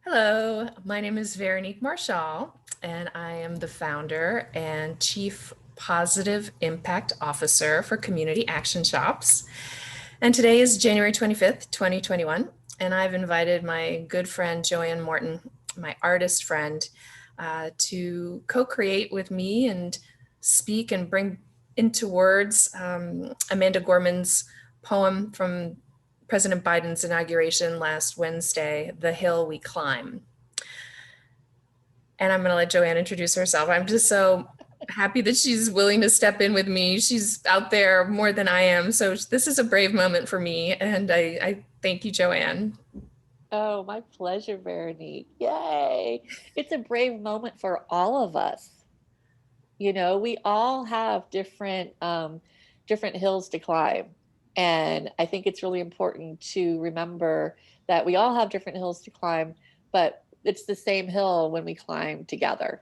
Hello, my name is Veronique Marchal, and I am the founder and Chief Positive Impact Officer for Community Action Shops. And today is January 25th, 2021, and I've invited my good friend Joanne Morton, my artist friend, to co-create with me and speak and bring into words Amanda Gorman's poem from President Biden's inauguration last Wednesday, "The Hill We Climb." And I'm going to let Joanne introduce herself. I'm just so happy that she's willing to step in with me. She's out there more than I am. So this is a brave moment for me. And I thank you, Joanne. Oh, my pleasure, Veronique. Yay. It's a brave moment for all of us. We all have different hills to climb. And I think it's really important to remember that we all have different hills to climb, but it's the same hill when we climb together.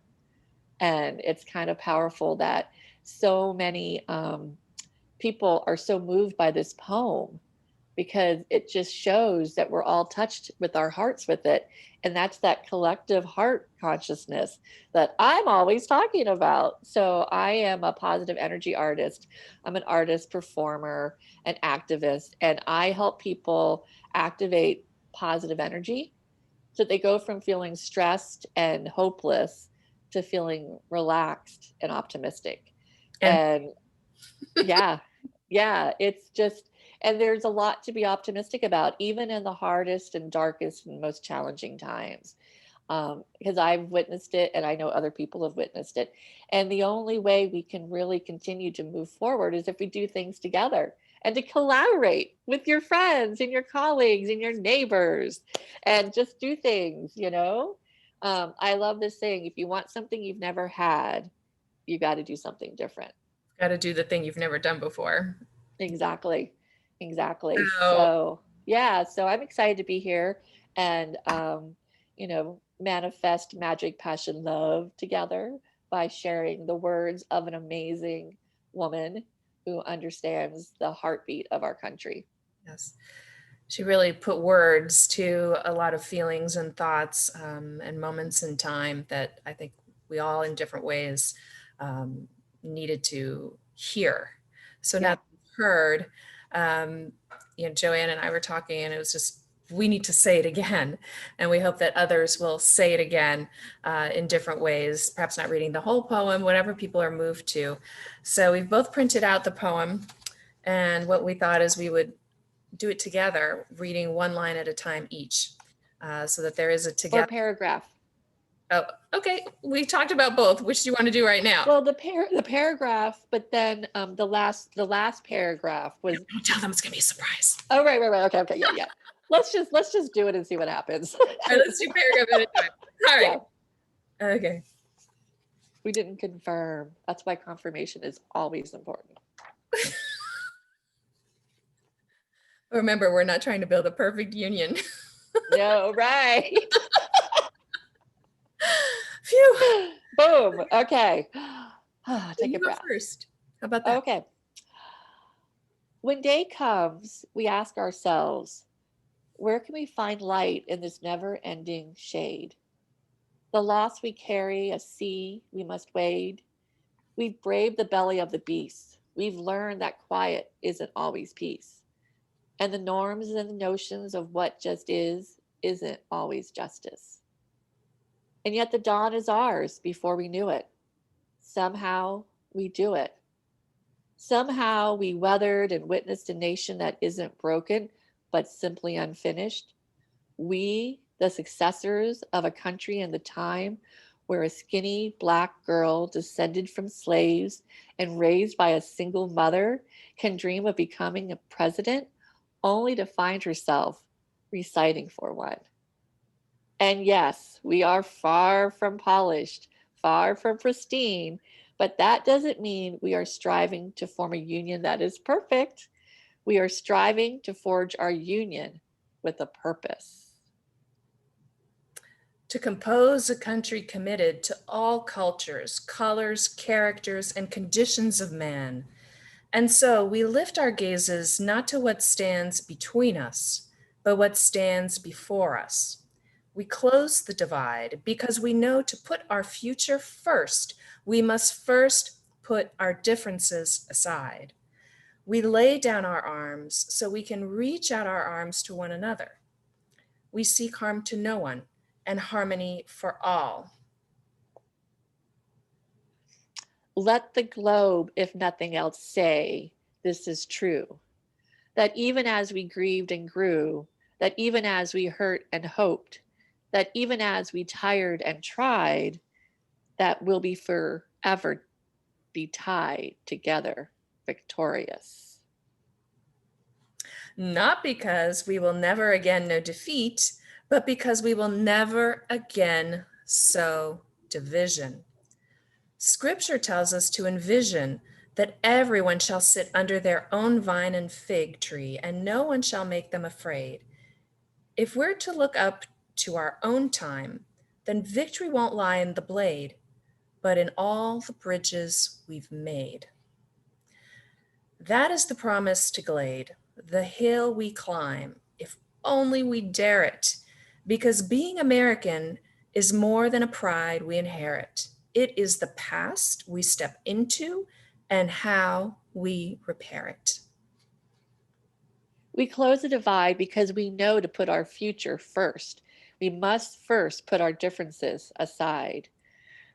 And it's kind of powerful that so many people are so moved by this poem because it just shows that we're all touched with our hearts with it. And that's that collective heart consciousness that I'm always talking about. So I am a positive energy artist. I'm an artist, performer, an activist, and I help people activate positive energy so they go from feeling stressed and hopeless to feeling relaxed and optimistic. And And yeah, yeah, it's just, and there's a lot to be optimistic about, even in the hardest and darkest and most challenging times. Because I've witnessed it and I know other people have witnessed it. And the only way we can really continue to move forward is if we do things together and to collaborate with your friends and your colleagues and your neighbors and just do things. I love this saying, if you want something you've never had, you got to do something different. got to do the thing you've never done before. Exactly. Exactly. So So, yeah, so I'm excited to be here and manifest magic, passion, love together by sharing the words of an amazing woman who understands the heartbeat of our country. yes, she really put words to a lot of feelings and thoughts and moments in time that I think we all in different ways um, needed to hear. So now Yeah. that we've heard, um, Joanne and I were talking, and it was just, we need to say it again. And we hope that others will say it again in different ways, perhaps not reading the whole poem, whatever people are moved to. So we've both printed out the poem. And what we thought is we would do it together, reading one line at a time each, so that there is a Or together. paragraph. Oh, okay. We talked about both. Which do you want to do right now? Well, the paragraph, but then the last paragraph was. Don't tell them, it's gonna be a surprise. Oh, right. Okay, okay, yeah, yeah. Let's just do it and see what happens. All right, let's do paragraph at a time. All Yeah. right. Okay. We didn't confirm. That's why confirmation is always important. Remember, we're not trying to build a perfect union. No, right. Phew. Boom. Okay. Take You a go breath. first. How about that? Okay. When day comes, we ask ourselves, where can we find light in this never ending shade? The loss we carry, a sea we must wade. We've braved the belly of the beast. We've learned that quiet isn't always peace. And the norms and the notions of what just is isn't always justice. And yet the dawn is ours before we knew it. Somehow we do it. Somehow we weathered and witnessed a nation that isn't broken, but simply unfinished. We, the successors of a country in the time where a skinny black girl descended from slaves and raised by a single mother can dream of becoming a president only to find herself reciting for one. And yes, we are far from polished, far from pristine, but that doesn't mean we are striving to form a union that is perfect. We are striving to forge our union with a purpose. To compose a country committed to all cultures, colors, characters, and conditions of man. And so we lift our gazes not to what stands between us, but what stands before us. We close the divide because we know to put our future first, we must first put our differences aside. We lay down our arms so we can reach out our arms to one another. We seek harm to no one and harmony for all. Let the globe, if nothing else, say this is true. That even as we grieved and grew, that even as we hurt and hoped, that even as we tired and tried, that we'll be forever be tied together, victorious. Not because we will never again know defeat, but because we will never again sow division. Scripture tells us to envision that everyone shall sit under their own vine and fig tree, and no one shall make them afraid. If we're to look up to our own time, then victory won't lie in the blade, but in all the bridges we've made. That is the promise to Glade, the hill we climb, if only we dare it, because being American is more than a pride we inherit. It is the past we step into and how we repair it. We close the divide because we know to put our future first. We must first put our differences aside.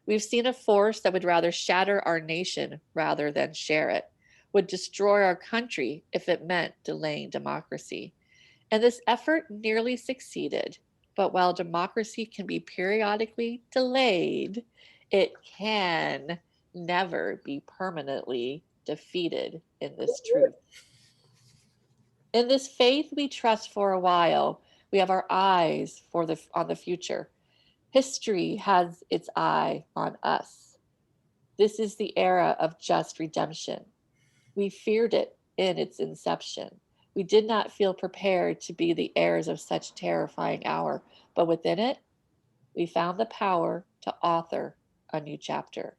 We've seen a force that would rather shatter our nation rather than share it, would destroy our country if it meant delaying democracy. And this effort nearly succeeded. But while democracy can be periodically delayed, it can never be permanently defeated in this truth. In this faith we trust for a while. We have our eyes on the future. History has its eye on us. This is the era of just redemption. We feared it in its inception. We did not feel prepared to be the heirs of such terrifying hour, but within it, we found the power to author a new chapter,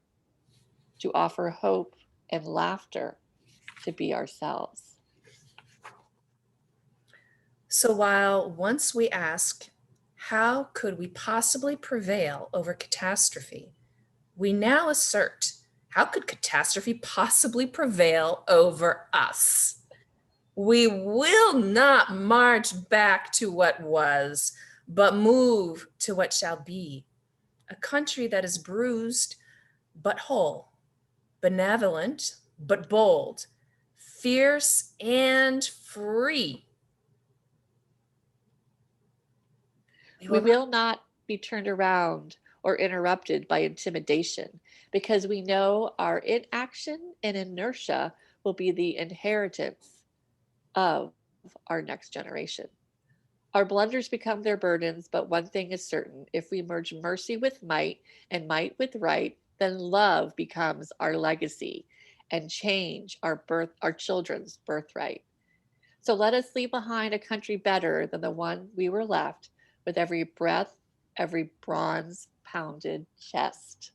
to offer hope and laughter, to be ourselves. So while once we ask, how could we possibly prevail over catastrophe? We now assert, how could catastrophe possibly prevail over us? We will not march back to what was, but move to what shall be. A country that is bruised, but whole, benevolent, but bold, fierce and free. We will not be turned around or interrupted by intimidation because we know our inaction and inertia will be the inheritance of our next generation. Our blunders become their burdens, but one thing is certain: if we merge mercy with might and might with right, then love becomes our legacy and change our children's birthright. So let us leave behind a country better than the one we were left, with every breath, every bronze pounded chest.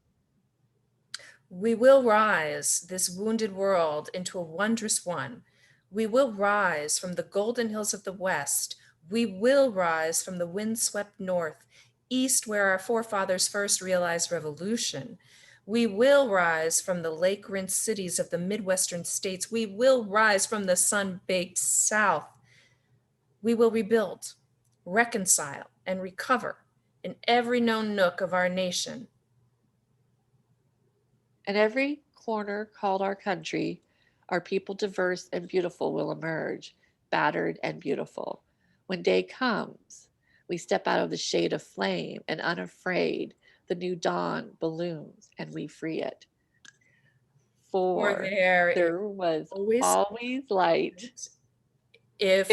We will rise this wounded world into a wondrous one. We will rise from the golden hills of the West. We will rise from the windswept North, East, where our forefathers first realized revolution. We will rise from the lake-rinsed cities of the Midwestern states. We will rise from the sun-baked South. We will rebuild, reconcile, and recover in every known nook of our nation. And every corner called our country, our people diverse and beautiful will emerge, battered and beautiful. When day comes, we step out of the shade of flame, and unafraid, the new dawn balloons and we free it. For there was always light. If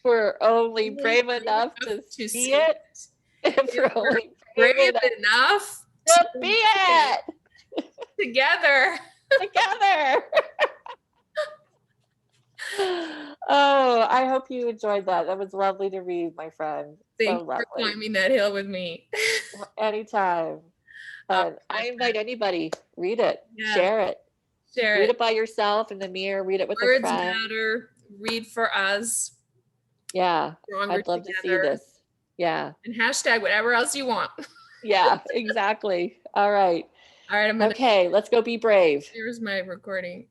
we're only brave enough to see it, if we're only brave enough to be it. Together. Oh, I hope you enjoyed that. That was lovely to read, my friend. Thank you for climbing that hill with me. Anytime. I invite anybody, read it, share it. Read it by yourself in the mirror, read it with a friend. Words matter. Read for us. Yeah, I'd love to see this. Yeah. And hashtag whatever else you want. Yeah, exactly. All right. All right, Okay, let's go be brave. here's my recording.